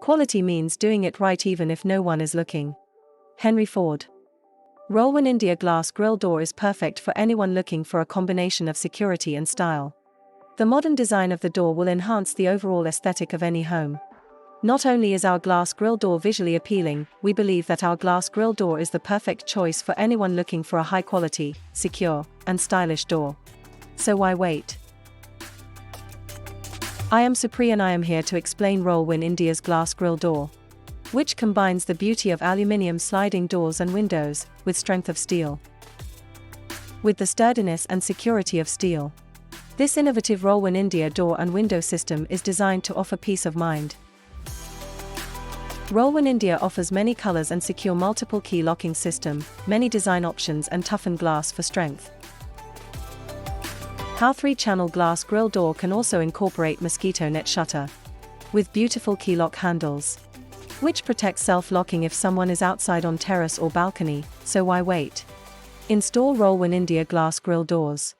Quality means doing it right even if no one is looking. Henry Ford. Rollwin India Glass Grill Door is perfect for anyone looking for a combination of security and style. The modern design of the door will enhance the overall aesthetic of any home. Not only is our glass grill door visually appealing, we believe that our glass grill door is the perfect choice for anyone looking for a high-quality, secure, and stylish door. So why wait? I am Supri and I am here to explain Rollwin India's glass grill door, which combines the beauty of aluminium sliding doors and windows with strength of steel. With the sturdiness and security of steel. This innovative Rollwin India door and window system is designed to offer peace of mind. Rollwin India offers many colors and secure multiple key locking system, many design options and toughened glass for strength. Our 3-channel glass grill door can also incorporate mosquito net shutter with beautiful key lock handles, which protects self-locking if someone is outside on terrace or balcony, so why wait? Install Rollwin India Glass Grill Doors.